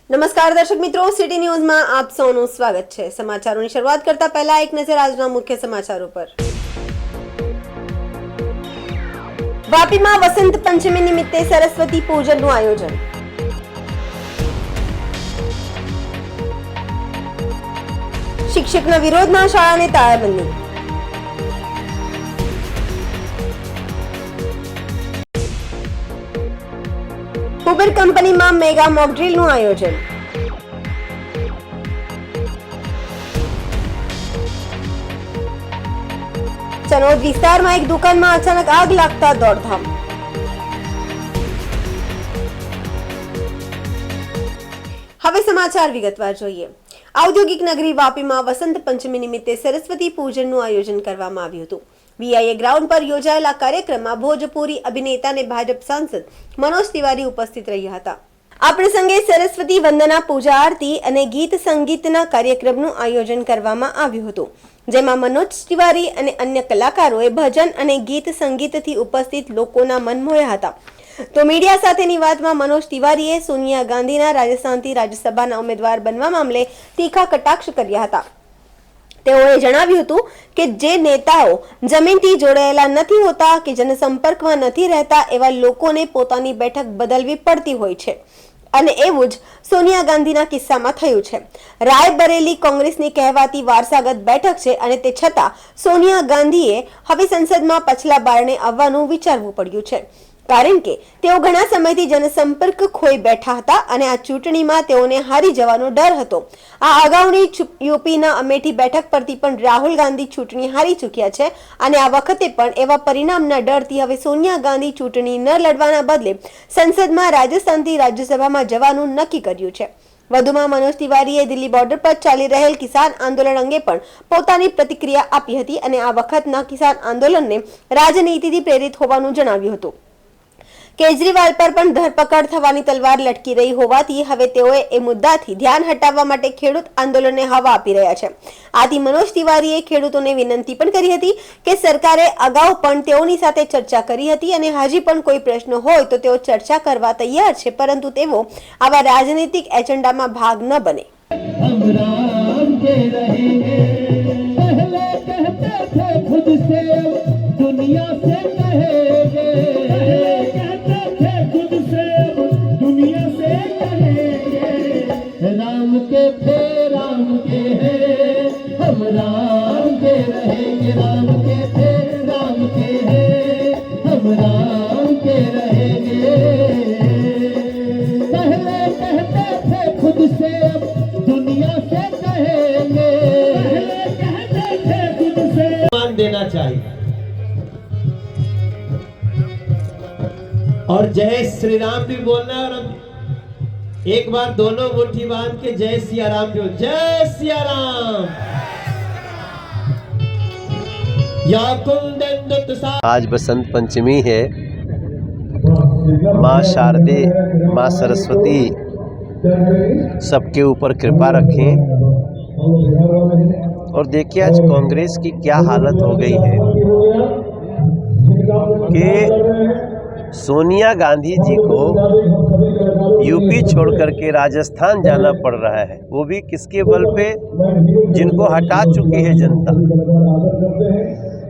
નમસ્કાર દર્શક મિત્રો, સિટી ન્યૂઝમાં આપ સૌનું સ્વાગત છે। સમાચારોની શરૂઆત કરતા પહેલા એક નજર આજના મુખ્ય સમાચારો પર। વાપીમાં વસંત પંચમી નિમિત્તે સરસ્વતી પૂજનનું આયોજન। શિક્ષકના વિરોધમાં શાળાને તાળાબંધી। ઉબર કંપનીમાં મેગા મોક ડ્રીલનું આયોજન। ચનોદ વિસ્તારમાં એક દુકાનમાં અચાનક આગ લાગતા દોડધામ। હવે સમાચાર વિગતવાર જોઈએ। ઔદ્યોગિક નગરી વાપીમાં વસંત પંચમી નિમિત્તે સરસ્વતી પૂજનનું આયોજન કરવામાં આવ્યું હતું। વીઆઈએ ગ્રાઉન્ડ પર યોજાયેલા કાર્યક્રમમાં ભોજપુરી અભિનેતા અને ભાજપ સાંસદ મનોજ તિવારી ઉપસ્થિત રહ્યા હતા। આ પ્રસંગે સરસ્વતી વંદના, પૂજા આરતી અને ગીત સંગીતના કાર્યક્રમનું આયોજન કરવામાં આવ્યું હતું, જેમાં મનોજ તિવારી અને અન્ય કલાકારોએ ભજન અને ગીત સંગીતથી ઉપસ્થિત લોકોના મન મોહ્યા હતા। તો મીડિયા સાથેની વાતમાં મનોજ તિવારીએ સોનિયા ગાંધીના રાજસ્થાનથી રાજ્યસભાના ઉમેદવાર બનવા મામલે તીખા કટાક્ષ કર્યા હતા। તેઓએ જણાવ્યું હતું કે જે નેતાઓ જમીનથી જોડાયેલા નથી હોતા કે જનસંપર્કમાં નથી રહેતા એવા લોકોને પોતાની બેઠક બદલવી પડતી હોય છે, અને એવું જ સોનિયા ગાંધીના કિસ્સામાં થયું છે। રાયબરેલી કોંગ્રેસની કહેવાતી વારસાગત બેઠક છે અને તે છતાં સોનિયા ગાંધીએ હવે સંસદમાં પાછલા બારણે આવવાનું વિચારવું પડ્યું છે, કારણ કે તેઓ ઘણા સમયથી જનસંપર્ક ખોઈ બેઠા હતા અને આ ચૂંટણીમાં તેઓને હારી જવાનો ડર હતો। આ અગાઉની યુપીના અમેઠી બેઠક પરથી પણ રાહુલ ગાંધી ચૂંટણી હારી ચૂક્યા છે અને આ વખતે પણ એવા પરિણામના ડરથી હવે સોનિયા ગાંધી ચૂંટણી ન લડવાના બદલે સંસદમાં રાજસ્થાનથી રાજ્યસભામાં જવાનું નક્કી કર્યું છે। વધુમાં મનોજ તિવારીએ દિલ્હી બોર્ડર પર ચાલી રહેલ કિસાન આંદોલન અંગે પણ પોતાની પ્રતિક્રિયા આપી હતી અને આ વખતના કિસાન આંદોલનને રાજનીતિથી પ્રેરિત હોવાનું જણાવ્યું હતું। કેજરીવાલ પર પણ ધરપકડ થવાની તલવાર લટકી રહી હોવાથી હવે તેઓએ એ મુદ્દાથી ધ્યાન હટાવવા માટે ખેડૂત આંદોલનને હવા આપી રહ્યા છે। આથી મનોજ તિવારીએ ખેડૂતોને વિનંતી પણ કરી હતી કે સરકારે અગાઉ પણ તેઓની સાથે ચર્ચા કરી હતી અને હજી પણ કોઈ પ્રશ્ન હોય તો તેઓ ચર્ચા કરવા તૈયાર છે, પરંતુ તેઓ આવા રાજનીતિક એજન્ડામાં ભાગ ન બને। राम के थे राम के हैं हम राम के रहेंगे। राम के थे राम के हैं हम राम के रहेंगे। पहले कहते थे खुद से अब दुनिया से कहेंगे। पहले कहते थे खुद से मान देना चाहिए और जय श्री राम भी बोलना है। और एक बार दोनों मुट्ठी बांध के जय सिया राम बोल। जय सिया राम। आज बसंत पंचमी है। माँ शारदे, माँ सरस्वती सबके ऊपर कृपा रखें। और देखिए आज कांग्रेस की क्या हालत हो गई है कि सोनिया गांधी जी को यूपी छोड़ करके राजस्थान जाना पड़ रहा है, वो भी किसके बल पे? जिनको हटा चुकी है जनता।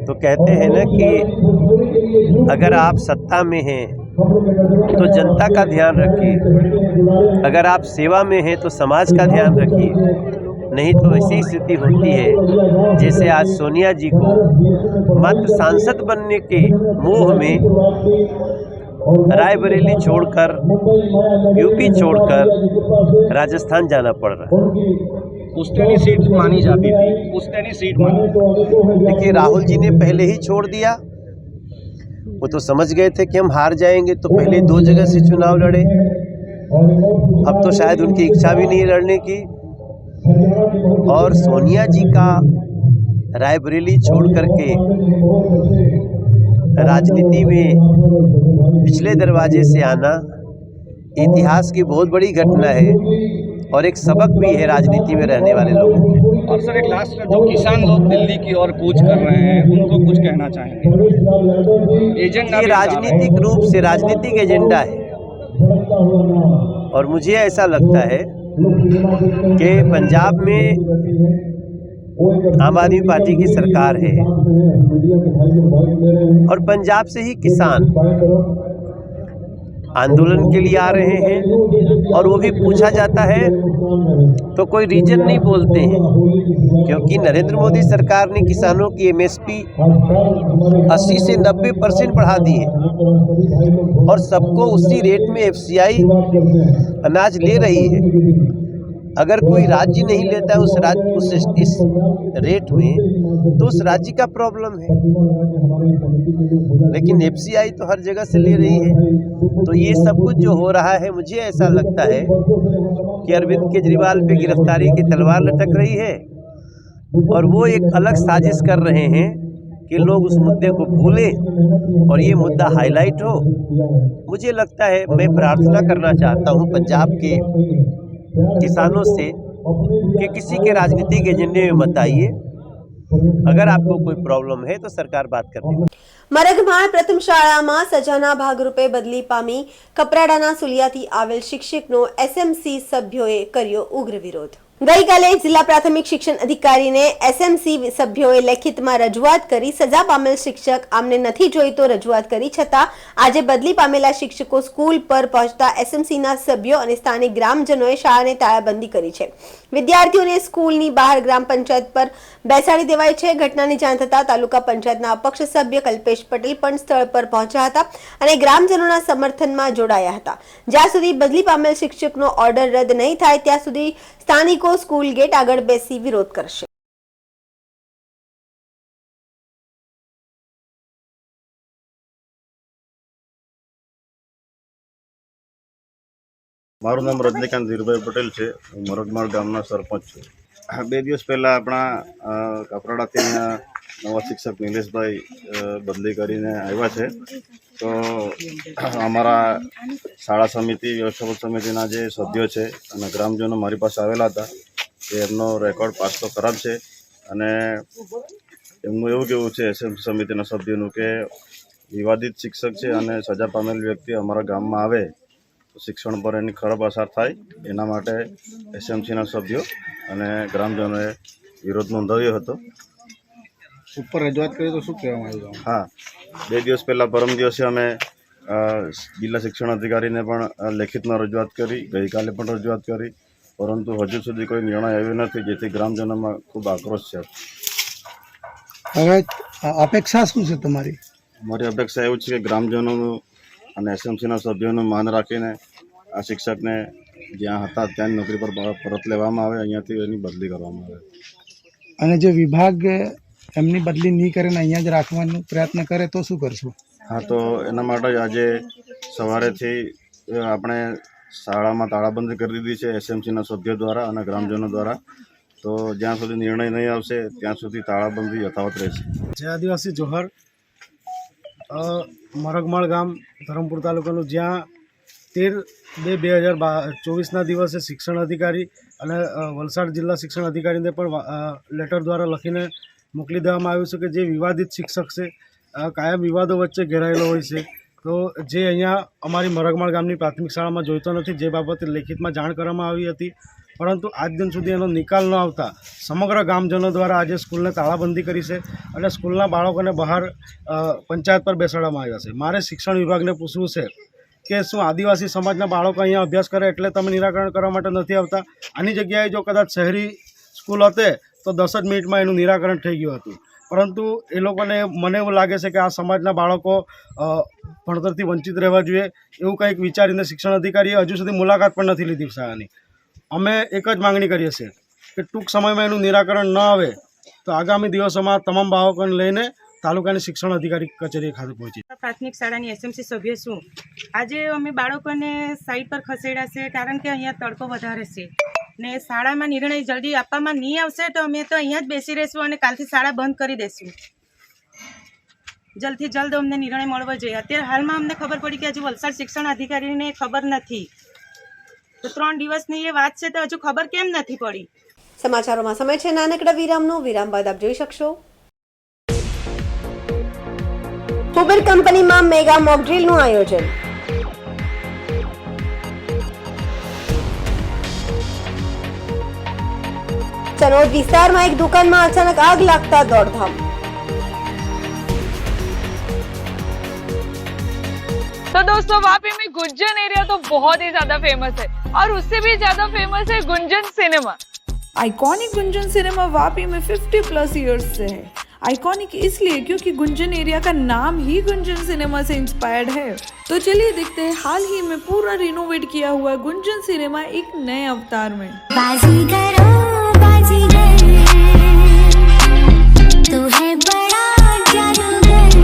तो कहते हैं ना कि अगर आप सत्ता में हैं तो जनता का ध्यान रखिए, अगर आप सेवा में हैं तो समाज का ध्यान रखिए, नहीं तो ऐसी स्थिति होती है जैसे आज सोनिया जी को मात्र सांसद बनने के मोह में रायबरेली छोड़कर, यूपी छोड़कर राजस्थान जाना पड़ रहा है। पुश्तैनी सीट मानी जाती थी, पुश्तैनी सीट मानी। देखिए राहुल जी ने पहले ही छोड़ दिया। वो तो समझ गए थे कि हम हार जाएंगे, तो पहले 2 जगह से चुनाव लड़े। अब तो शायद उनकी इच्छा भी नहीं लड़ने की। और सोनिया जी का रायबरेली छोड़ करके राजनीति में पिछले दरवाजे से आना इतिहास की बहुत बड़ी घटना है और एक सबक भी है राजनीति में रहने वाले लोगों के। और सर एक लास्ट जो किसान लोग दिल्ली की ओर कूच कर रहे हैं उनको कुछ कहना चाहेंगे? एजेंडा ये राजनीतिक रूप से राजनीतिक एजेंडा है और मुझे ऐसा लगता है कि पंजाब में आम आदमी पार्टी की सरकार है और पंजाब से ही किसान आंदोलन के लिए आ रहे हैं और वो भी पूछा जाता है तो कोई रीजन नहीं बोलते हैं, क्योंकि नरेंद्र मोदी सरकार ने किसानों की एमएसपी 80 से 90% बढ़ा दी है और सबको उसी रेट में एफसीआई अनाज ले रही है। अगर कोई राज्य नहीं लेता है इस रेट में तो उस राज्य का प्रॉब्लम है, लेकिन एफसीआई तो हर जगह से ले रही है। तो ये सब कुछ जो हो रहा है, मुझे ऐसा लगता है कि अरविंद केजरीवाल पे गिरफ्तारी की तलवार लटक रही है और वो एक अलग साजिश कर रहे हैं कि लोग उस मुद्दे को भूलें और ये मुद्दा हाईलाइट हो। मुझे लगता है, मैं प्रार्थना करना चाहता हूँ पंजाब के किसानों से कि किसी के राजनीतिक एजेंडे में मत आइए। अगर आपको कोई प्रॉब्लम है तो सरकार बात करती है। મરગમાળ પ્રથમ શાળામાં સજાના ભાગરૂપે બદલી પામી કપરાડાના સુલિયાથી આવેલ શિક્ષકનો એસએમસી સભ્યોએ કર્યો ઉગ્ર વિરોધ। ગઈકાલે જિલ્લા પ્રાથમિક શિક્ષણ અધિકારીને એસએમસી સભ્યોએ લેખિતમાં રજૂઆત કરી સજા પામેલ શિક્ષક આમને નથી જોઈતો રજૂઆત કરી છતાં આજે બદલી પામેલા શિક્ષકો સ્કૂલ પર પહોંચતા એસએમસીના સભ્યો અને સ્થાનિક ગ્રામજનોએ શાળાને તાળાબંધી કરી છે। વિદ્યાર્થીઓને સ્કૂલની બહાર ગ્રામ પંચાયત પર બેસાડી દેવાય છે। ઘટનાની જાણ થતાં તાલુકા પંચાયતના અપક્ષ સભ્ય કલ્પેશ પટેલ પણ સ્થળ પર પહોંચ્યા હતા અને ગ્રામજનોના સમર્થનમાં જોડાયા હતા। જ્યાં સુધી બદલી પામેલ શિક્ષકનો ઓર્ડર રદ નહીં થાય ત્યાં સુધી સ્થાનિકો સ્કૂલ ગેટ આગળ બેસી વિરોધ કરશે। મારું નામ રજનીકાંત ધીરુભાઈ પટેલ છે। હું મરગમાળ ગામના સરપંચ છું। 2 દિવસ પહેલાં આપણા કપરાડાથી અહીંયા નવા શિક્ષક નિલેશભાઈ બદલી કરીને આવ્યા છે। તો અમારા શાળા સમિતિ વ્યવસ્થાપક સમિતિના જે સભ્યો છે અને ગ્રામજનો મારી પાસે આવેલા હતા કે એમનો રેકોર્ડ પાસ તો ખરાબ છે અને એમનું એવું કહેવું છે એસએમસી સમિતિના સભ્યોનું કે વિવાદિત શિક્ષક છે અને સજા પામેલ વ્યક્તિ અમારા ગામમાં આવે શિક્ષણ પર એની ખરાબ અસર થાય, એના માટે એસએમસીના સભ્યો અને ગ્રામજનોએ વિરોધ નોંધાવ્યો હતો। ઉપર રજૂઆત કરી તો શું કહેવામાં આવ્યું? હા, 2 દિવસ પહેલાં પરમ દિવસે અમે જિલ્લા શિક્ષણ અધિકારીને પણ લેખિતમાં રજૂઆત કરી, ગઈકાલે પણ રજૂઆત કરી, પરંતુ હજુ સુધી કોઈ નિર્ણય આવ્યો નથી, જેથી ગ્રામજનોમાં ખૂબ આક્રોશ છે। હવે અપેક્ષા શું છે તમારી? અમારી અપેક્ષા એવું છે કે ગ્રામજનોનું અને એસએમસીના સભ્યોનું માન રાખીને આ શિક્ષકને જ્યાં હતા ત્યાં નોકરી પર પરત લેવામાં આવે, અહીંયાથી એની બદલી કરવામાં આવે। અને જે વિભાગ એમની બદલી નહીં કરે ને અહીંયા જ રાખવાનો પ્રયત્ન કરે તો શું કરશું? હા, તો એના માટે જ આજે સવારેથી આપણે શાળામાં તાળાબંધી કરી દીધી છે એસએમસીના સભ્યો દ્વારા અને ગ્રામજનો દ્વારા। તો જ્યાં સુધી નિર્ણય નહીં આવશે ત્યાં સુધી તાળાબંધી યથાવત રહેશે। જય આદિવાસી જોહર। મરગમાળ ગામ ધરમપુર તાલુકાનું, જ્યાં 13/2/2024ના દિવસે શિક્ષણ અધિકારી અને વલસાડ જિલ્લા શિક્ષણ અધિકારીને પણ લેટર દ્વારા લખીને મોકલી દેવામાં આવ્યું છે કે જે વિવાદિત શિક્ષક છે, કાયમ વિવાદો વચ્ચે ઘેરાયેલો હોય છે, તો જે અહીંયા અમારી મરગમાળ ગામની પ્રાથમિક શાળામાં જોઈતો નથી, જે બાબતે લેખિતમાં જાણ કરવામાં આવી હતી, પરંતુ આજ દિન સુધી એનો નિકાલ ન આવતા સમગ્ર ગામજનો દ્વારા આજે સ્કૂલને તાળાબંધી કરી છે અને સ્કૂલના બાળકોને બહાર પંચાયત પર બેસાડવામાં આવ્યા છે। મારે શિક્ષણ વિભાગને પૂછવું છે કે શું આદિવાસી સમાજના બાળકો અહીંયા અભ્યાસ કરે એટલે તમે નિરાકરણ કરવા માટે નથી આવતા? આની જગ્યાએ જો કદાચ શહેરી સ્કૂલ હતે તો 10 જ મિનિટમાં એનું નિરાકરણ થઈ ગયું હતું, પરંતુ એ લોકોને, મને એવું લાગે છે કે આ સમાજના બાળકો ભણતરથી વંચિત રહેવા જોઈએ એવું કંઈક વિચારીને શિક્ષણ અધિકારીએ હજુ સુધી મુલાકાત પણ નથી લીધી શાળાની। અમે એક જ માંગણી કરીએ છીએ કે ટૂંક સમયમાં એનું નિરાકરણ ન આવે તો આગામી દિવસોમાં તમામ બાળકોને લઈને તાલુકાની શિક્ષણ અધિકારી કચેરી ખાતે પહોંચી। પ્રાથમિક શાળાની એસએમસી સભ્ય છું। આજે અમે બાળકોને સાઈડ પર ખસેડ્યા છે કારણ કે અહીંયા તડકો વધારે છે ને શાળામાં નિર્ણય જલ્દી આપવામાં નહીં આવશે તો અમે તો અહીંયા જ બેસી રહીશું અને કાલથી શાળા બંધ કરી દઈશું। જલ્દથી જલ્દ અમને નિર્ણય મળવો જોઈએ। અત્યારે હાલમાં અમને ખબર પડી કે હજુ વલસાડ શિક્ષણ અધિકારીને ખબર નથી, તો 3 દિવસની એ વાત છે તો હજુ ખબર કેમ નથી પડી? સમાચારોમાં સમય છે નાનકડા વિરામનો। વિરામ બાદ આપ જોઈ શકશો ઉબર કંપનીમાં મેગા મોક ડ્રીલનું આયોજન। ચનોદ વિસ્તારમાં એક દુકાનમાં અચાનક આગ લાગતા દોડધામ। तो दोस्तों वापी में गुंजन एरिया तो बहुत ही ज्यादा फेमस है और उससे भी ज्यादा फेमस है Gunjan cinema. Iconic Gunjan cinema Vapi में 50+ ईयर्स से है। आइकॉनिक इसलिए क्योंकि गुंजन एरिया का नाम ही गुंजन सिनेमा से इंस्पायर्ड है। तो चलिए देखते हैं हाल ही में पूरा रिनोवेट किया हुआ गुंजन सिनेमा एक नए अवतार में। बाजीगर तू है बड़ा जादूगर।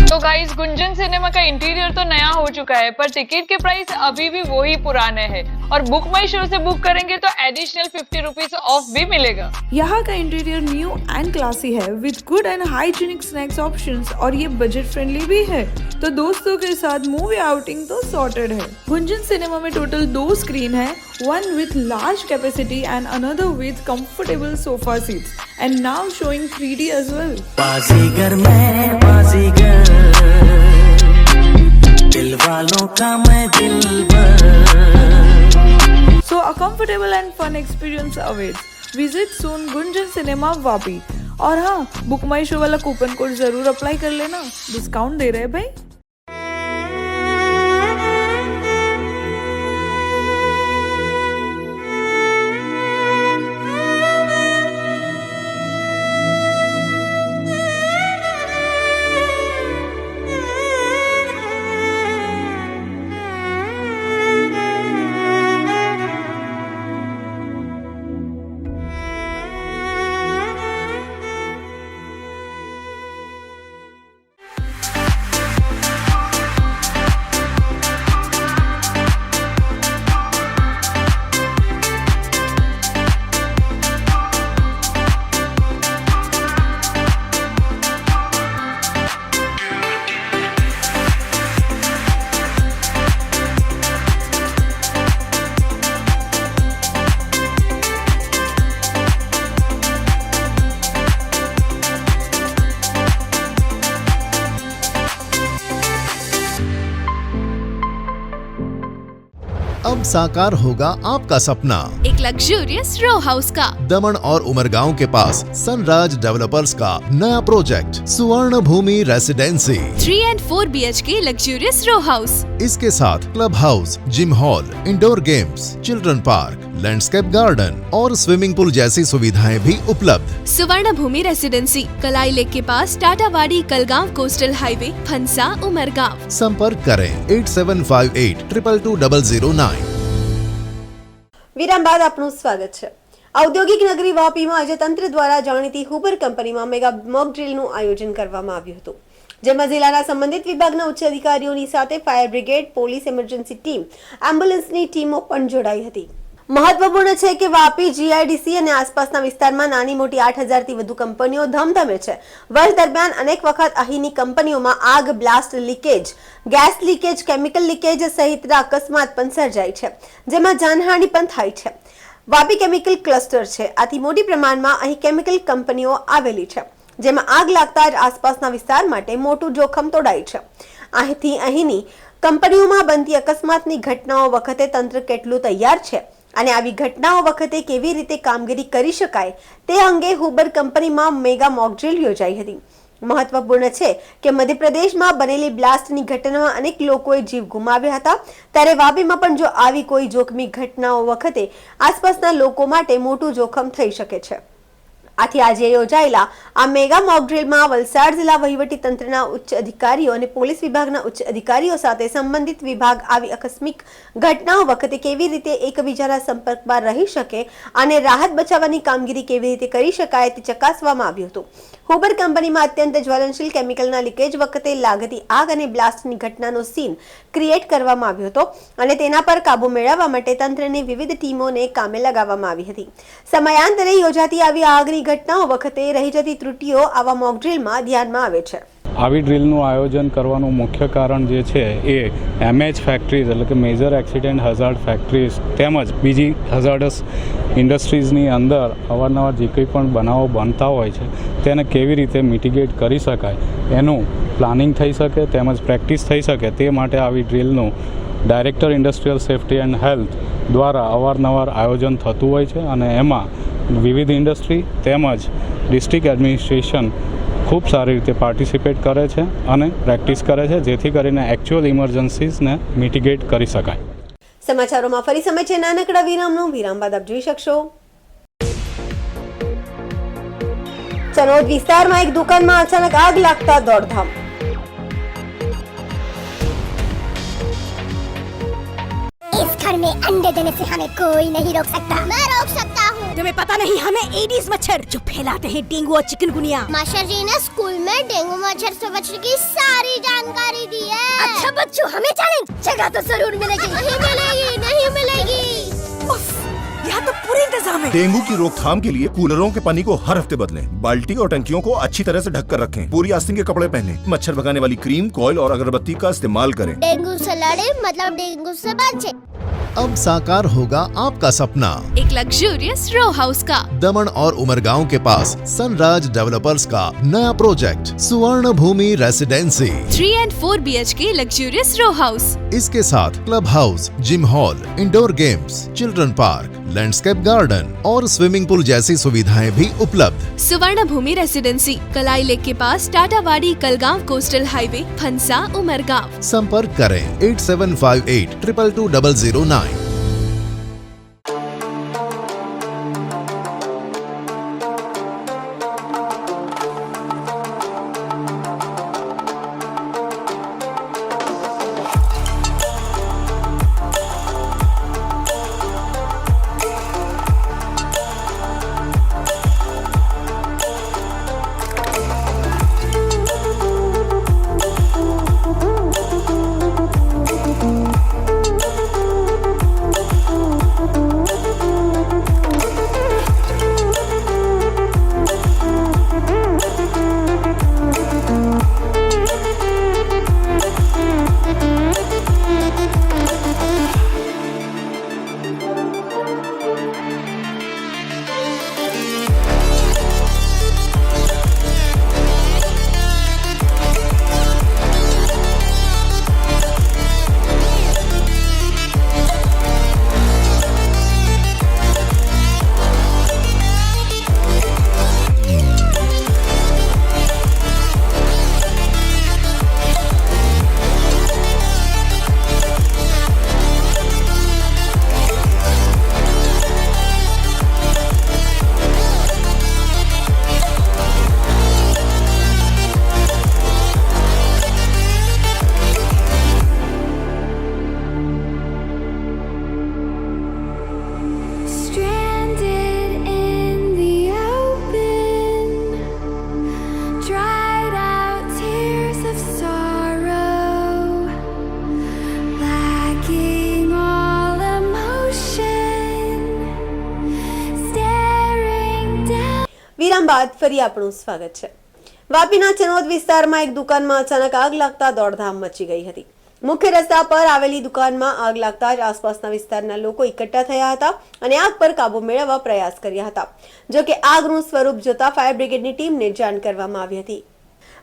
तो गाइस गुंजन सिनेमा का इंटीरियर तो नया हो चुका है पर टिकट के प्राइस अभी भी वही पुराने हैं और बुक माई शो से बुक करेंगे तो एडिशनल 50 रुपीज ऑफ भी मिलेगा। यहाँ का इंटीरियर न्यू एंड क्लासी है with good and hygienic snacks options और ये बजट फ्रेंडली भी है। तो दोस्तों के साथ मूवी आउटिंग तो सॉर्टेड है। गुंजन सिनेमा में टोटल 2 स्क्रीन है, one with large capacity and another with comfortable sofa seats and now showing 3D as well। बाजीगर मैं बाजीगर, दिल वालों का मैं दिलबर। So a comfortable and fun experience awaits. Visit soon Gunjan cinema Vapi. और हाँ, बुक माई शो वाला कूपन कोड जरूर अप्लाई कर लेना, डिस्काउंट दे रहे हैं भाई। अब साकार होगा आपका सपना, एक लग्जूरियस रो हाउस का। दमन और उमरगांव के पास सनराज डेवलपर्स का नया project Suvarna Bhoomi residency 3 and 4 BHK luxurious row house. इसके साथ club house, gym hall, indoor games, children park, landscape garden और स्विमिंग पूल जैसी सुविधाएं भी उपलब्ध। सुवर्ण भूमि रेसिडेंसी कलाई लेक के पास टाटावाड़ी कलगांव कोस्टल हाईवे फंसा उमरगांव। संपर्क करें 8758 222 009। વિરામ બાદ આપનું સ્વાગત છે। ઔદ્યોગિક નગરી વાપીમાં આજે તંત્ર દ્વારા જાણીતી હુબર કંપનીમાં મેગા મોક ડ્રીલનું આયોજન કરવામાં આવ્યું હતું, જેમાં જિલ્લાના સંબંધિત વિભાગના ઉચ્ચ અધિકારીઓની સાથે fire brigade, police, emergency team, એમ્બ્યુલન્સની ટીમો પણ જોડાઈ હતી। મહત્વપૂર્ણ છે કે વાપી જીઆઈડીસી અને આસપાસના વિસ્તારમાં નાની મોટી 8000થી વધુ કંપનીઓ ધમધમે છે। વર્ષ દરમિયાન અનેક વખત અહીંની કંપનીઓમાં આગ, blast, leakage, gas leakage, chemical leakage સહિતના અકસ્માત પણ સર્જાય છે, જેમાં જાનહાનિ પણ થાય છે। વાપી કેમિકલ ક્લસ્ટર છે, આથી મોટી પ્રમાણમાં અહીં કેમિકલ કંપનીઓ આવેલી છે, જેમાં આગ લાગતા જ આસપાસના વિસ્તાર માટે મોટું જોખમ તોડાય છે। અહીંથી અહીંની કંપનીઓમાં બનતી અકસ્માતની ઘટનાઓ વખતે તંત્ર કેટલું તૈયાર છે અને આવી ઘટનાઓ વખતે કેવી રીતે કામગીરી કરી શકાય તે અંગે હુબર કંપનીમાં મેગા મોક ડ્રીલ યોજાઈ હતી। મહત્વપૂર્ણ છે કે મધ્યપ્રદેશમાં બનેલી બ્લાસ્ટની ઘટનામાં અનેક લોકોએ જીવ ગુમાવ્યા હતા, ત્યારે વાપીમાં પણ જો આવી કોઈ જોખમી ઘટનાઓ વખતે આસપાસના લોકો માટે મોટું જોખમ થઈ શકે છે। આથી આજે યોજાયેલા આ મેગા મોક ડ્રીલમાં વલસાડ જિલ્લા વહીવટી તંત્રના ઉચ્ચ અધિકારીઓ અને પોલીસ વિભાગના ઉચ્ચ અધિકારીઓ સાથે સંબંધિત વિભાગ આવી આકસ્મિક ઘટનાઓ વખતે કેવી રીતે એકબીજાના સંપર્કમાં રહી શકે અને રાહત બચાવવાની કામગીરી કેવી રીતે કરી શકાય તે ચકાસવામાં આવ્યું હતું। હુબર કંપનીમાં અત્યંત જ્વલનશીલ કેમિકલના લીકેજ વખતે લાગતી આગ અને બ્લાસ્ટની ઘટનાનો સીન ક્રિએટ કરવામાં આવ્યો હતો અને તેના પર કાબુ મેળવવા માટે તંત્રની વિવિધ ટીમોને કામે લગાવવામાં આવી હતી। સમયાંતરે યોજાતી આવી આગની ઘટનાઓ વખતે રહી જતી ત્રુટીઓ આવા મોક ડ્રીલમાં ધ્યાનમાં આવે છે। આવી ડ્રીલનું આયોજન કરવાનું મુખ્ય કારણ જે છે એ એમએચ ફેક્ટરીઝ એટલે કે મેજર એક્સિડન્ટ હઝાર્ડ ફેક્ટરીઝ તેમજ બીજી હઝાર્ડસ ઇન્ડસ્ટ્રીઝની અંદર અવારનવાર જે કંઈ પણ બનાવો બનતા હોય છે તેને કેવી રીતે મિટિગેટ કરી શકાય એનું પ્લાનિંગ થઈ શકે તેમજ પ્રેક્ટિસ થઈ શકે તે માટે આવી ડ્રીલનું director industrial safety and health દ્વારા અવારનવાર આયોજન થતું હોય છે અને એમાં વિવિધ ઇન્ડસ્ટ્રી તેમજ ડિસ્ટ્રિક્ટ એડમિનિસ્ટ્રેશન ખૂબ સારી રીતે પાર્ટિસિપેટ કરે છે અને પ્રેક્ટિસ કરે છે, જેથી કરીને એકચ્યુઅલ ઇમરજન્સીસને મિટિગેટ કરી શકાય. સમાચારોમાં ફરી સમય છે નાનકડા વિરામનો. વિરામ બાદ આપ જોઈ શકશો ચનોદ વિસ્તારમાં એક દુકાનમાં અચાનક આગ લાગતા દોડધામ. इस घर में अंडे देने से हमें कोई नहीं रोक सकता। मैं रोक सकता हूँ। तुम्हें पता नहीं हमें एडीज मच्छर जो फैलाते हैं डेंगू और चिकनगुनिया। मास्टर जी ने स्कूल में डेंगू मच्छर से बचने की सारी जानकारी दी है। अच्छा बच्चों, हमें चैलेंज जगह तो जरूर मिलेगी। नहीं मिलेगी, नहीं मिलेगी। यहाँ तो पूरे इंतजाम है। डेंगू की रोकथाम के लिए कूलरों के पानी को हर हफ्ते बदलें। बाल्टी और टंकियों को अच्छी तरह से ढककर रखें। पूरी आस्तीन के कपड़े पहनें। मच्छर भगाने वाली क्रीम, कॉइल और अगरबत्ती का इस्तेमाल करें। डेंगू से लड़े मतलब डेंगू से बचे। अब साकार होगा आपका सपना एक लग्जूरियस रो हाउस का। दमन और उमरगांव के पास सनराज डेवलपर्स का नया project Suvarna Bhoomi residency 3 and 4 BHK luxurious row house. इसके साथ club house, gym hall, indoor games, children park, landscape garden और स्विमिंग पूल जैसी सुविधाएं भी उपलब्ध। सुवर्ण भूमि रेसिडेंसी कलाई लेक के पास टाटावाड़ी कलगांव कोस्टल हाईवे फंसा उमरगांव। संपर्क करें 8758 222 009। વિરામ બાદ ફરી આપણું સ્વાગત છે. વાપીના ચનોદ વિસ્તારમાં એક દુકાનમાં અચાનક આગ લાગતા દોડધામ મચી ગઈ હતી. મુખ્ય રસ્તા પર આવેલી દુકાનમાં આગ લાગતા જ આસપાસના વિસ્તારના લોકો એકઠા થયા હતા અને આગ પર કાબુ મેળવવા પ્રયાસ કર્યા હતા. જો કે આગનું સ્વરૂપ જોતા ફાયર બ્રિગેડની ટીમને જાણ કરવામાં આવી હતી.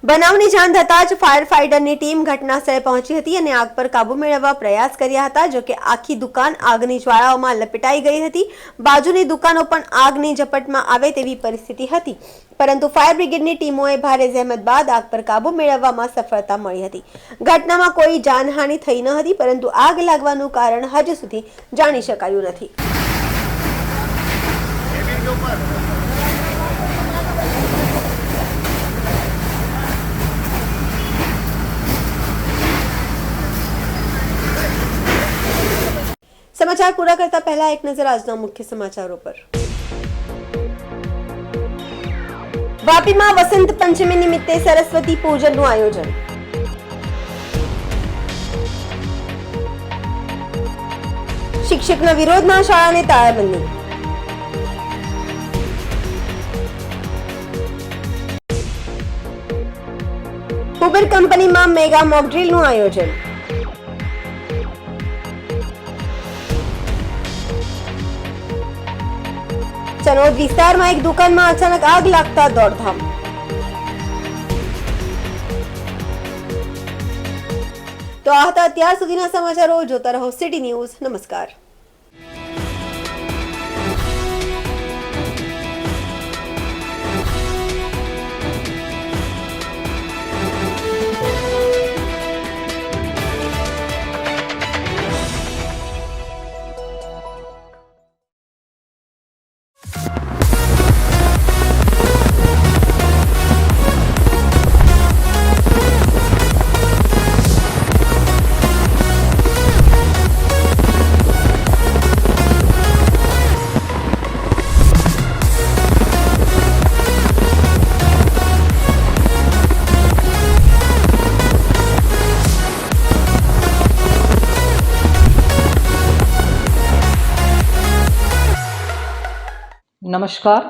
બનાવની જાણ થતાં જ ફાયર ફાઇટરની ટીમ ઘટના સ્થળે પહોંચી હતી અને આગ પર કાબુ મેળવવા પ્રયાસ કર્યા હતા. જો કે આખી દુકાન આગની જ્વાળાઓમાં લપેટાઈ ગઈ હતી. બાજુની દુકાનો પણ આગની ઝપટમાં આવે તેવી પરિસ્થિતિ હતી, પરંતુ ફાયર બ્રિગેડની ટીમોએ ભારે જહેમત બાદ આગ પર કાબુ મેળવવામાં સફળતા મળી હતી. ઘટનામાં કોઈ જાનહાનિ થઈ ન હતી, પરંતુ આગ લાગવાનું કારણ હજુ સુધી જાણી શકાયું નથી. સમાચાર પૂરા કરતા પહેલા એક નજર આજના મુખ્ય સમાચારો પર. વાપીમાં વસંત પંચમી નિમિત્તે સરસ્વતી પૂજનનું આયોજન. શિક્ષકના વિરોધમાં શાળાને તાળાબંધી. ઉબર કંપનીમાં મેગા મોકડ્રીલનું આયોજન. ચનોદ વિસ્તારમાં એક દુકાનમાં અચાનક આગ લાગતા દોડધામ. તો આ હતા અત્યાર સુધીના સમાચારો. જોતા રહો સિટી ન્યૂઝ. નમસ્કાર. नमस्कार,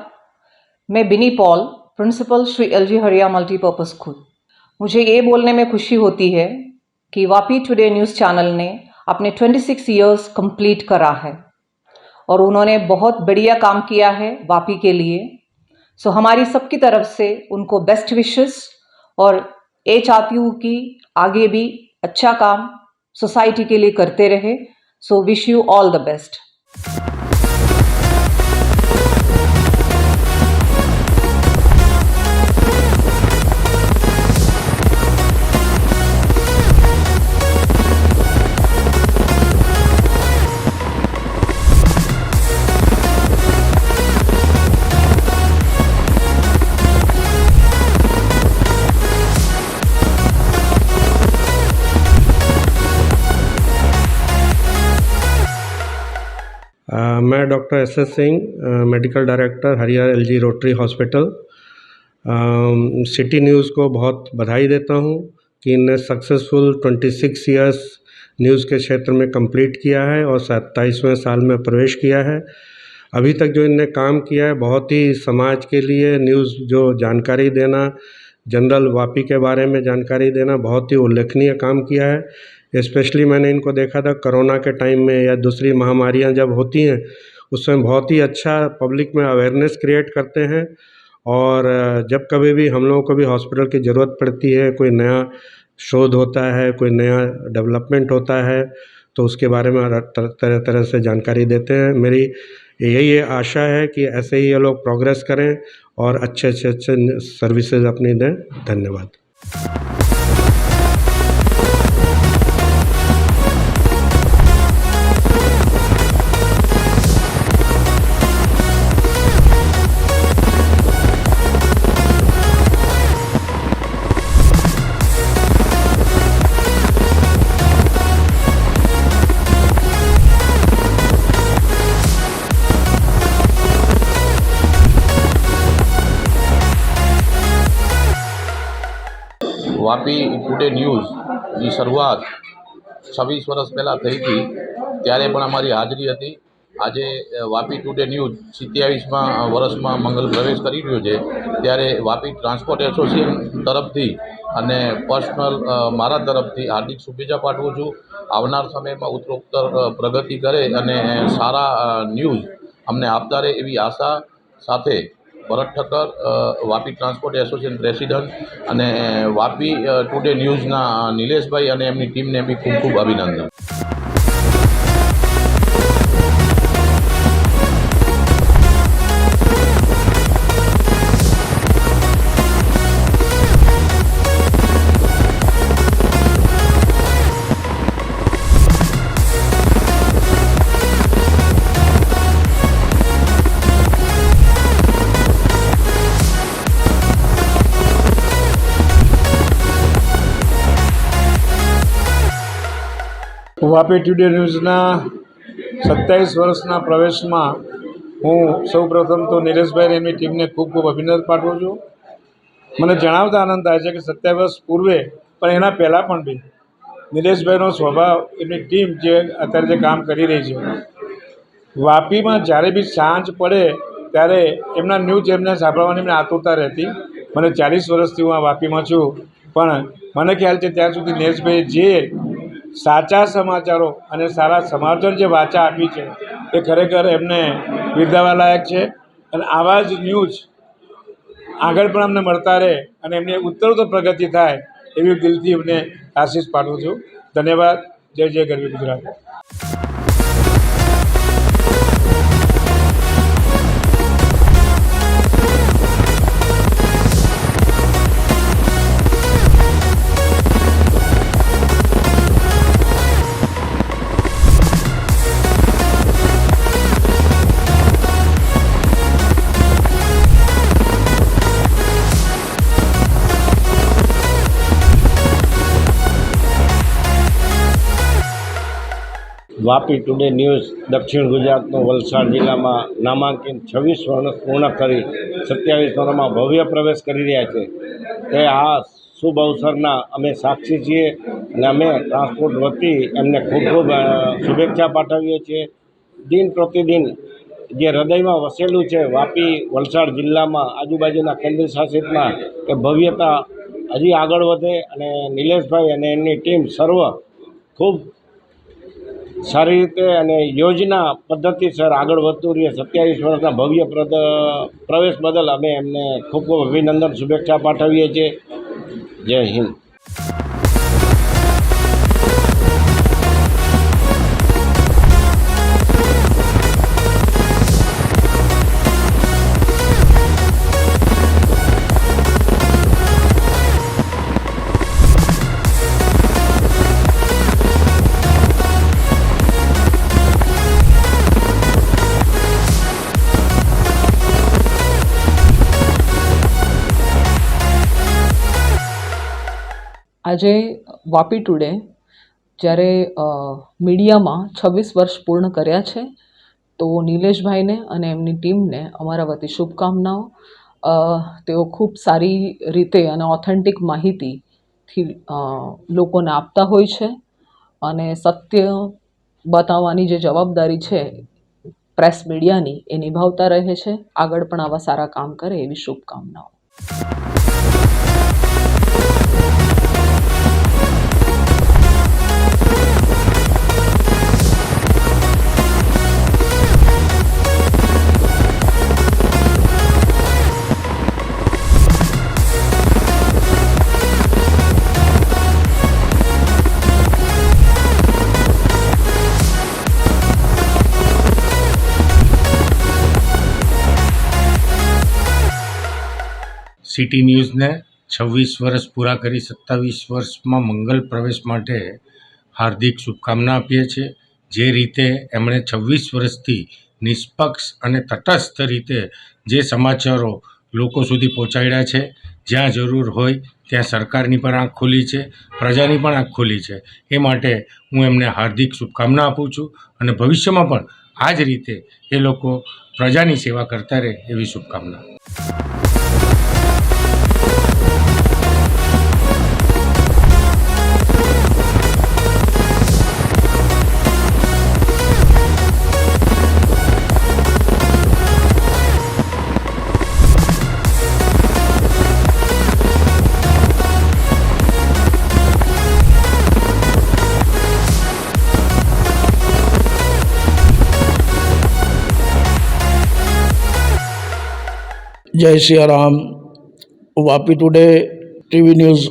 मैं बिनी पॉल, प्रिंसिपल श्री एलजी हरिया मल्टीपर्पज़ स्कूल। मुझे ये बोलने में खुशी होती है कि वापी टुडे न्यूज़ चैनल ने अपने 26 इयर्स कंप्लीट करा है और उन्होंने बहुत बढ़िया काम किया है वापी के लिए। सो हमारी सबकी तरफ से उनको बेस्ट विशेस और ये चाहती हूँ कि आगे भी अच्छा काम सोसाइटी के लिए करते रहे। So wish you all the best. मैं doctor S Singh, medical director Haryana LG Rotary hospital. City news को बहुत बधाई देता हूँ कि इन्हें सक्सेसफुल 26 इयर्स न्यूज़ के क्षेत्र में कंप्लीट किया है और 27वें साल में प्रवेश किया है। अभी तक जो इनने काम किया है, बहुत ही समाज के लिए न्यूज़ जो जानकारी देना, जनरल वापी के बारे में जानकारी देना, बहुत ही उल्लेखनीय काम किया है। स्पेशली मैंने इनको देखा था कोरोना के टाइम में या दूसरी महामारियां जब होती हैं, उसमें बहुत ही अच्छा पब्लिक में अवेयरनेस क्रिएट करते हैं। और जब कभी भी हम लोगों को भी हॉस्पिटल की ज़रूरत पड़ती है, कोई नया शोध होता है, कोई नया डेवलपमेंट होता है, तो उसके बारे में तरह तरह से जानकारी देते हैं। मेरी यही आशा है कि ऐसे ही ये लोग प्रोग्रेस करें और अच्छे सर्विसेज अपनी दें। धन्यवाद। વાપી ટુડે ન્યૂઝની શરૂઆત 26 વર્ષ પહેલાં થઈ હતી, ત્યારે પણ અમારી હાજરી હતી। આજે વાપી ટુડે ન્યૂઝ 27મા વર્ષમાં મંગલ પ્રવેશ કરી રહ્યો છે, ત્યારે વાપી ટ્રાન્સપોર્ટ એસોસિએશન તરફથી અને પર્સનલ મારા તરફથી હાર્દિક શુભેચ્છા પાઠવું છું। આવનાર સમયમાં ઉત્તરોત્તર પ્રગતિ કરે અને સારા ન્યૂઝ અમને આપતા રહે એવી આશા સાથે Bharat Thakkar, Vapi transport association president અને વાપી ટુડે ન્યૂઝના નિલેશભાઈ અને એમની ટીમને બી ખૂબ ખૂબ અભિનંદન। વાપી ટુડે ન્યૂઝના 27 વર્ષના પ્રવેશમાં હું સૌપ્રથમ તો નિલેશભાઈ એમની ટીમને ખૂબ ખૂબ અભિનંદન પાઠવું છું। મને જણાવતા આનંદ થાય છે કે 27 વર્ષ પૂર્વે પણ એના પહેલાં પણ બી નિલેશભાઈનો સ્વભાવ, એમની ટીમ જે અત્યારે જે કામ કરી રહી છે, વાપીમાં જ્યારે બી સાંજ પડે ત્યારે એમના ન્યૂઝ એમને સાંભળવાની એમને આતુરતા રહેતી। મને 40 વર્ષથી હું આ વાપીમાં છું, પણ મને ખ્યાલ છે ત્યાં સુધી નિલેશભાઈએ જે સાચા સમાચારો અને સારા સમાચાર જે વાચા આપી છે એ ખરેખર એમને બિરદાવવા લાયક છે। અને આવા જ ન્યૂઝ આગળ પણ અમને મળતા રહે અને એમની ઉત્તરોત્તર પ્રગતિ થાય એવી દિલથી એમને આશીષ પાઠવું છું। ધન્યવાદ. જય જય ગરવી ગુજરાત. વાપી ટુડે ન્યૂઝ દક્ષિણ ગુજરાતનો વલસાડ જિલ્લામાં નામાંકિત 26 વર્ષ પૂર્ણ કરી 27 વર્ષમાં ભવ્ય પ્રવેશ કરી રહ્યા છે. તે આ શુભ અવસરના અમે સાક્ષી છીએ અને અમે ટ્રાન્સપોર્ટ વતી એમને ખૂબ ખૂબ શુભેચ્છા પાઠવીએ છીએ. દિન પ્રતિદિન જે હૃદયમાં વસેલું છે વાપી વલસાડ જિલ્લામાં આજુબાજુના કેન્દ્ર શાસિતમાં એ ભવ્યતા હજી આગળ વધે અને નિલેશભાઈ અને એમની ટીમ સર્વ ખૂબ સારી રીતે અને યોજના પદ્ધતિસર આગળ વધતું રહીએ. 27 વર્ષના ભવ્ય પ્રવેશ બદલ અમે એમને ખૂબ ખૂબ અભિનંદન શુભેચ્છા પાઠવીએ છીએ. જય હિન્દ. આજે વાપી ટુડે જ્યારે મીડિયામાં 26 વર્ષ પૂર્ણ કર્યા છે તો નિલેશભાઈને અને એમની ટીમને અમારા વતી શુભકામનાઓ. તેઓ ખૂબ સારી રીતે અને ઓથેન્ટિક માહિતીથી લોકોને આપતા હોય છે અને સત્ય બતાવવાની જે જવાબદારી છે પ્રેસ મીડિયાની એ નિભાવતા રહે છે. આગળ પણ આવા સારા કામ કરે એવી શુભકામનાઓ. સિટી ન્યૂઝને 26 વર્ષ પૂરા કરી 27 વર્ષમાં મંગલ પ્રવેશ માટે હાર્દિક શુભકામના આપીએ છીએ. જે રીતે એમણે 26 વર્ષથી નિષ્પક્ષ અને તટસ્થ રીતે જે સમાચારો લોકો સુધી પહોંચાડ્યા છે, જ્યાં જરૂર હોય ત્યાં સરકારની પણ આંખ ખુલી છે, પ્રજાની પણ આંખ ખુલી છે. એ માટે હું એમને હાર્દિક શુભકામના આપું છું અને ભવિષ્યમાં પણ આ જ રીતે એ લોકો પ્રજાની સેવા કરતા રહે એવી શુભકામના. જય Siyaram. Vapi today TV news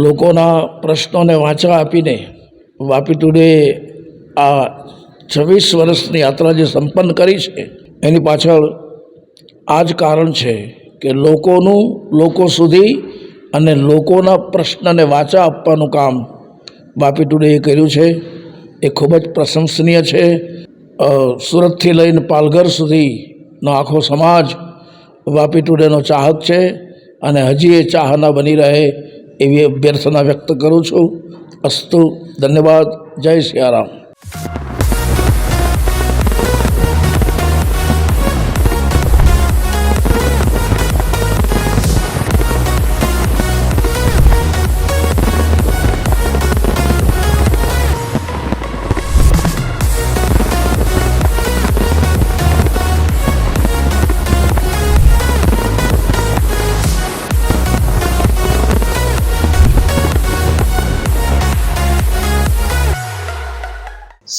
લોકોના પ્રશ્નોને વાંચા આપીને વાપી ટુડે આ 26 વર્ષની યાત્રા જે સંપન્ન કરી છે એની પાછળ આ જ કારણ છે કે લોકોનું લોકો સુધી અને લોકોના પ્રશ્નને વાંચા આપવાનું કામ વાપી ટુડેએ કર્યું છે. એ ખૂબ જ પ્રશંસનીય છે. સુરતથી લઈને પાલઘર સુધીનો આખો સમાજ વાપી ટુડેનો ચાહક છે અને હજી એ ચાહના બની રહે એવી અભ્યર્થના વ્યક્ત કરું છું. અસ્તુ. ધન્યવાદ. જય સિયારામ.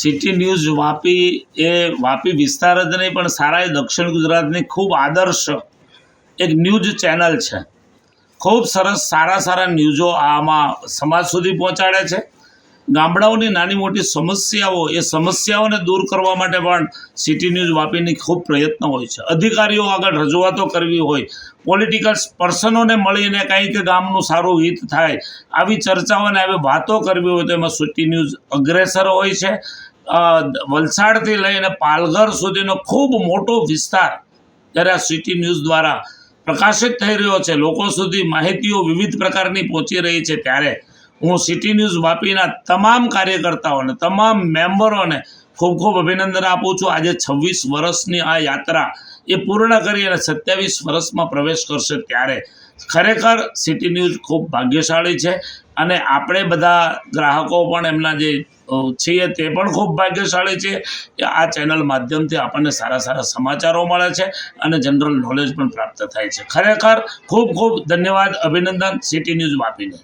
સિટી ન્યૂઝ વાપી એ વાપી વિસ્તાર જ નહીં પણ સારા એ દક્ષિણ ગુજરાતની ખૂબ આદર્શ એક ન્યૂઝ ચેનલ છે. ખૂબ સરસ સારા ન્યૂઝો આમાં સમાજ સુધી પહોંચાડે છે ગામડાઓની નાની મોટી સમસ્યાઓ એ સમસ્યાઓને દૂર કરવા માટે પણ સિટી ન્યૂઝ વાપીની ખૂબ પ્રયત્ન હોય છે. અધિકારીઓ આગળ રજૂઆતો કરવી હોય, પોલિટિકલ પર્સનોને મળીને કંઈક ગામનું સારું હિત થાય, આવી ચર્ચાઓને આવી વાતો કરવી હોય તો એમાં સિટી ન્યૂઝ અગ્રેસર હોય છે. વલસાડથી લઈને પાલઘર સુધીનો ખૂબ મોટો વિસ્તાર જ્યારે આ સિટી ન્યૂઝ દ્વારા પ્રકાશિત થઈ રહ્યો છે, લોકો સુધી માહિતીઓ વિવિધ પ્રકારની પહોંચી રહી છે, ત્યારે હું સિટી ન્યૂઝ વાપીના તમામ કાર્યકર્તાઓને, તમામ મેમ્બરોને ખૂબ ખૂબ અભિનંદન આપું છું. આજે 26 વર્ષની આ યાત્રા એ પૂર્ણ કરી અને 27 વર્ષમાં પ્રવેશ કરશે, ત્યારે ખરેખર સિટી ન્યૂઝ ખૂબ ભાગ્યશાળી છે. અને આપણે બધા ગ્રાહકો પણ એમના જે છીએ તે પણ ખૂબ ભાગ્યશાળી છે કે આ ચેનલ માધ્યમથી આપણને સારા સારા સમાચારો મળે છે અને જનરલ નોલેજ પણ પ્રાપ્ત થાય છે. ખરેખર ખૂબ ખૂબ ધન્યવાદ, અભિનંદન સિટી ન્યૂઝ વાપીને.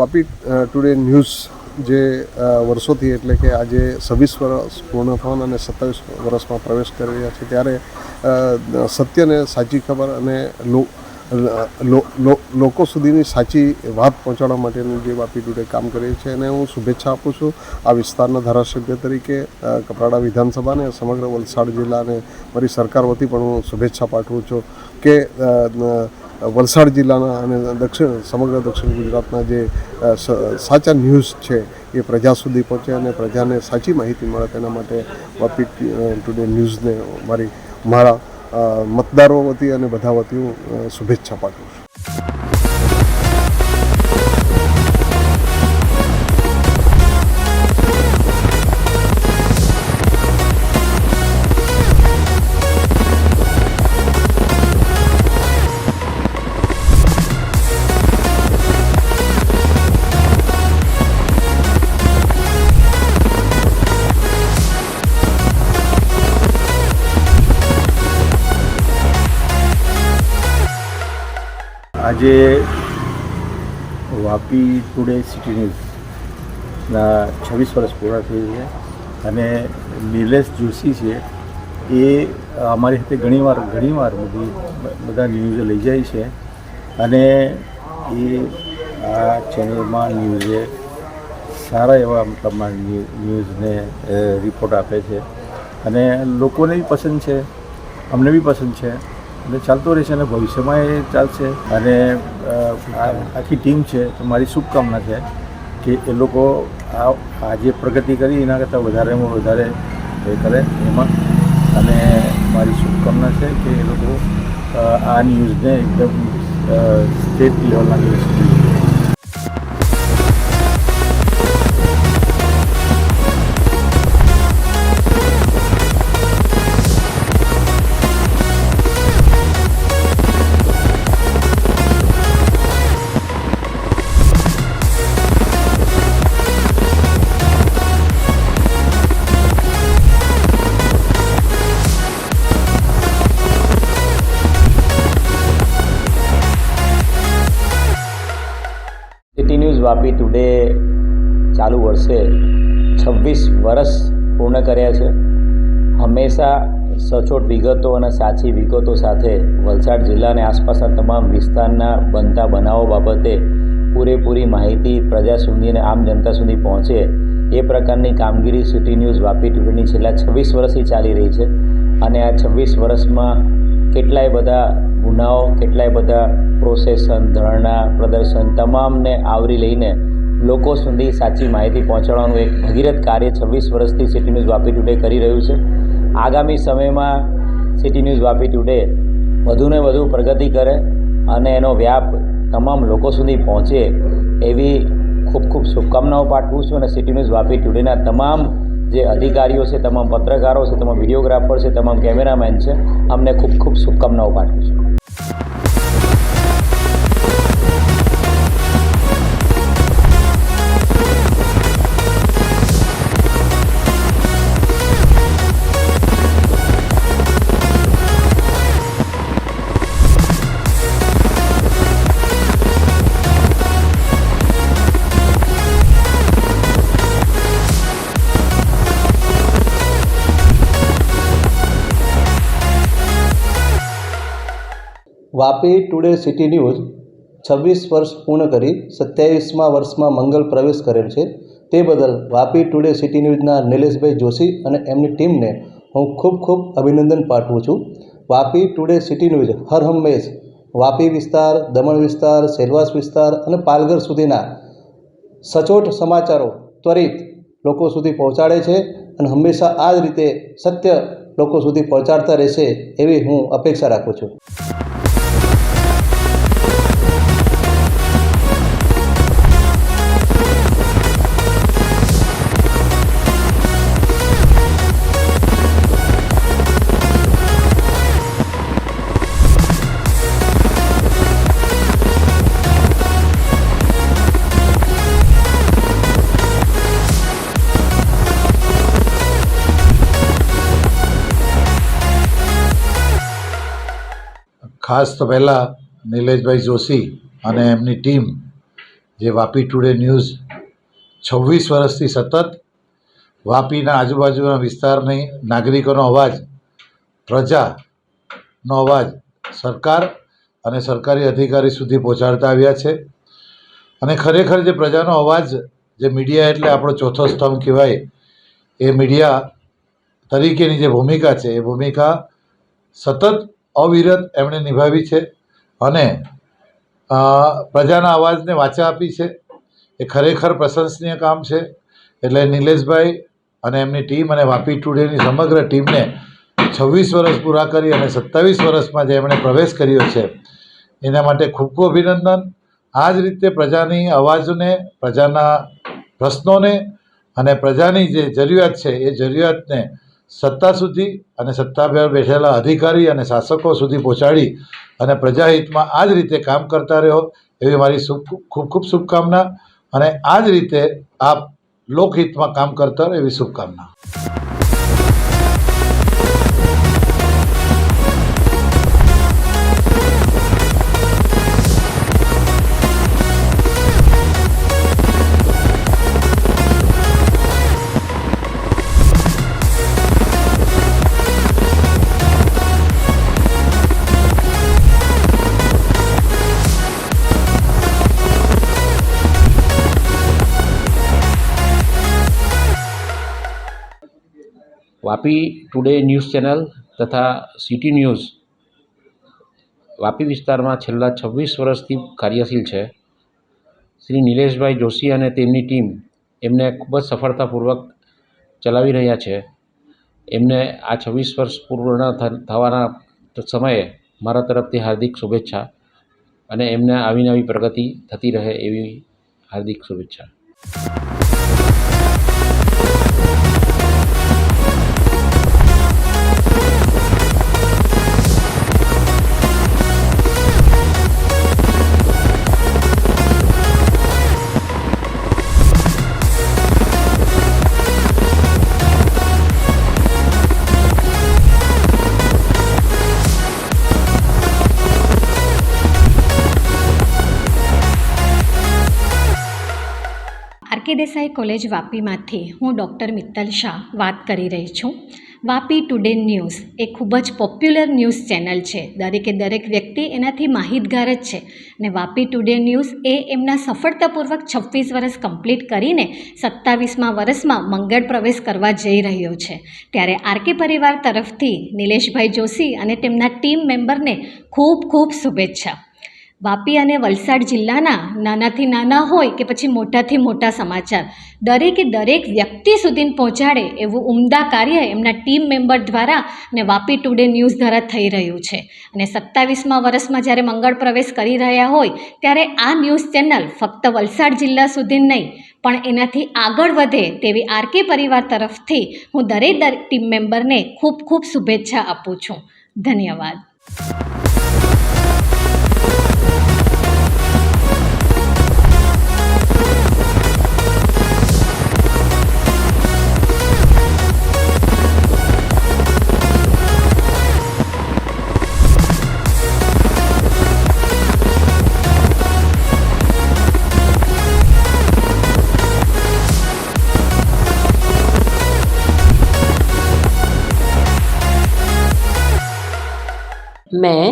વાપી ટુડે ન્યૂઝ જે વર્ષોથી એટલે કે આજે 26 વર્ષ પૂર્ણ થવાના અને 27 વર્ષમાં પ્રવેશ કરી રહ્યા છે, ત્યારે સત્યને સાચી ખબર અને લોકો સુધીની સાચી વાત પહોંચાડવા માટેનું જે વાપી ટુડે કામ કરે છે એને હું શુભેચ્છા આપું છું. આ વિસ્તારના ધારાસભ્ય તરીકે કપરાડા વિધાનસભાને સમગ્ર વલસાડ જિલ્લાને મારી સરકાર વતી પણ હું શુભેચ્છા પાઠવું છું કે વલસાડ જિલ્લાના અને સમગ્ર દક્ષિણ ગુજરાતના જે સાચા ન્યૂઝ છે એ પ્રજા સુધી પહોંચે અને પ્રજાને સાચી માહિતી મળે, તેના માટે વાપી ટુડે ન્યૂઝને મારા મતદારો વતી અને બધા વતી હું શુભેચ્છા પાઠવું છું. આજે વાપી ટુડે સિટી ન્યૂઝના 26 વર્ષ પૂરા થઈ છે અને નિલેશ જોશી છે એ અમારી સાથે ઘણીવાર બધા ન્યૂઝ લઈ જાય છે અને એ આ ચેનલમાં ન્યૂઝે સારા એવા મતલબમાં ન્યૂઝને રિપોર્ટ આપે છે અને લોકોને બી પસંદ છે, અમને બી પસંદ છે અને ચાલતો રહેશે અને ભવિષ્યમાં એ ચાલશે. અને આખી ટીમ છે તો મારી શુભકામના છે કે એ લોકો આ જે પ્રગતિ કરી એના કરતાં વધારેમાં વધારે એ કરે એમાં, અને મારી શુભકામના છે કે એ લોકો આ ન્યૂઝને એકદમ સ્ટેટ લેવલના ન્યૂઝ સુધી. સિટી ન્યૂઝ વાપી ટુડે ચાલુ વર્ષે 26 વર્ષ પૂર્ણ કર્યા છે. હંમેશા સચોટ વિગતો અને સાચી વિગતો સાથે વલસાડ જિલ્લા અને આસપાસના તમામ વિસ્તારના બનતા બનાવો બાબતે પૂરેપૂરી માહિતી પ્રજા સુધી અને આમ જનતા સુધી પહોંચે એ પ્રકારની કામગીરી સિટી ન્યૂઝ વાપી ટુડેની છેલ્લા 26 વર્ષથી ચાલી રહી છે. અને આ 26 વર્ષમાં કેટલાય બધા ગુનાઓ, કેટલાય બધા પ્રોસેસન, ધરણા, પ્રદર્શન તમામને આવરી લઈને લોકો સુધી સાચી માહિતી પહોંચાડવાનું એક ભગીરથ કાર્ય 26 વર્ષથી સિટી ન્યૂઝ વાપી ટુડે કરી રહ્યું છે. આગામી સમયમાં સિટી ન્યૂઝ વાપી ટુડે વધુને વધુ પ્રગતિ કરે અને એનો વ્યાપ તમામ લોકો સુધી પહોંચે એવી ખૂબ ખૂબ શુભકામનાઓ પાઠવું છું. અને સિટી ન્યૂઝ વાપી ટુડેના તમામ જે અધિકારીઓ છે, તમામ પત્રકારો છે, તમામ વિડીયોગ્રાફર છે, તમામ કેમેરામેન છે, અમને ખૂબ ખૂબ શુભકામનાઓ પાઠવું છું. વાપી ટુડે સિટી ન્યૂઝ 26 વર્ષ પૂર્ણ કરી 27મા વર્ષમાં મંગલ પ્રવેશ કરેલ છે તે બદલ વાપી ટુડે સિટી ન્યૂઝના નિલેશભાઈ જોશી અને એમની ટીમને હું ખૂબ ખૂબ અભિનંદન પાઠવું છું. વાપી ટુડે સિટી ન્યૂઝ હર હંમેશ વાપી વિસ્તાર, દમણ વિસ્તાર, સેલવાસ વિસ્તાર અને પાલઘર સુધીના સચોટ સમાચારો ત્વરિત લોકો સુધી પહોંચાડે છે અને હંમેશા આ જ રીતે સત્ય લોકો સુધી પહોંચાડતા રહેશે એવી હું અપેક્ષા રાખું છું. ખાસ તો પહેલાં નિલેશભાઈ જોશી અને એમની ટીમ જે વાપી ટુડે ન્યૂઝ 26 વર્ષથી સતત વાપીના આજુબાજુના વિસ્તારની નાગરિકોનો અવાજ, પ્રજાનો અવાજ સરકાર અને સરકારી અધિકારી સુધી પહોંચાડતા આવ્યા છે. અને ખરેખર જે પ્રજાનો અવાજ, જે મીડિયા એટલે આપણો ચોથો સ્તંભ કહેવાય, એ મીડિયા તરીકેની જે ભૂમિકા છે એ ભૂમિકા સતત અવિરત એમણે નિભાવી છે અને પ્રજાના અવાજને વાચા આપી છે. એ ખરેખર પ્રશંસનીય કામ છે. એટલે નિલેશભાઈ અને એમની ટીમ અને વાપી ટુડેની સમગ્ર ટીમને 26 વર્ષ પૂરા કરી અને 27 વર્ષમાં જે એમણે પ્રવેશ કર્યો છે એના માટે ખૂબ ખૂબ અભિનંદન. આ જ રીતે પ્રજાની અવાજને, પ્રજાના પ્રશ્નોને અને પ્રજાની જે જરૂરિયાત છે એ જરૂરિયાતને સત્તા સુધી અને સત્તા પર બેઠેલા અધિકારી અને શાસકો સુધી પહોંચાડી અને પ્રજાહિતમાં આ જ રીતે કામ કરતા રહ્યો એવી મારી ખૂબ ખૂબ શુભકામના. અને આ જ રીતે આપ લોકહિતમાં કામ કરતા રહો એવી શુભકામના. વાપી ટુડે ન્યૂઝ ચેનલ તથા સિટી ન્યૂઝ વાપી વિસ્તારમાં છેલ્લા 26 વર્ષથી કાર્યશીલ છે. શ્રી નિલેશભાઈ જોશી અને તેમની ટીમ એમને ખૂબ જ સફળતાપૂર્વક ચલાવી રહ્યા છે. એમને આ 26 વર્ષ પૂર્ણ થવાના સમયે મારા તરફથી હાર્દિક શુભેચ્છા અને એમને આવી નવી પ્રગતિ થતી રહે એવી હાર્દિક શુભેચ્છા. આરકે દેસાઈ કોલેજ વાપીમાંથી હું ડૉક્ટર મિત્તલ શાહ વાત કરી રહી છું. વાપી ટુડે ન્યૂઝ એ ખૂબ જ પોપ્યુલર ન્યૂઝ ચેનલ છે. દરેક વ્યક્તિ એનાથી માહિતગાર જ છે અને વાપી ટુડે ન્યૂઝ એ એમના સફળતાપૂર્વક 26 વર્ષ કમ્પ્લીટ કરીને 27મા વર્ષમાં મંગળ પ્રવેશ કરવા જઈ રહ્યો છે. ત્યારે આરકે પરિવાર તરફથી નિલેશભાઈ જોશી અને તેમના ટીમ મેમ્બરને ખૂબ ખૂબ શુભેચ્છા. વાપી અને વલસાડ જિલ્લાના નાનાથી નાના હોય કે પછી મોટાથી મોટા સમાચાર દરેક વ્યક્તિ સુધી પહોંચાડે એવું ઉમદા કાર્ય એમના ટીમ મેમ્બર દ્વારા અને વાપી ટુડે ન્યૂઝ દ્વારા થઈ રહ્યું છે. અને 27મા વર્ષમાં જ્યારે મંગળ પ્રવેશ કરી રહ્યા હોય ત્યારે આ ન્યૂઝ ચેનલ ફક્ત વલસાડ જિલ્લા સુધી નહીં પણ એનાથી આગળ વધે તેવી આરકે પરિવાર તરફથી હું દરેક ટીમ મેમ્બરને ખૂબ ખૂબ શુભેચ્છા આપું છું. ધન્યવાદ. मैं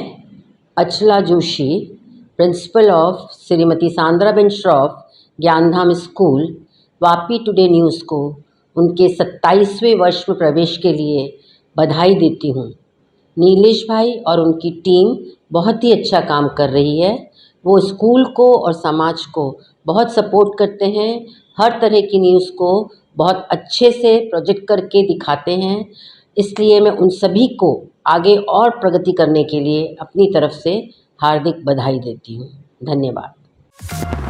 Achala Joshi, principal of Shrimati Sandraben Shroff Gyandham school, Vapi Today news को उनके 27वें वर्ष में प्रवेश के लिए बधाई देती हूँ। नीलेश भाई और उनकी टीम बहुत ही अच्छा काम कर रही है। वो स्कूल को और समाज को बहुत सपोर्ट करते हैं, हर तरह की न्यूज़ को बहुत अच्छे से प्रोजेक्ट करके दिखाते हैं। इसलिए मैं उन सभी को आगे और प्रगति करने के लिए अपनी तरफ से हार्दिक बधाई देती हूँ। धन्यवाद।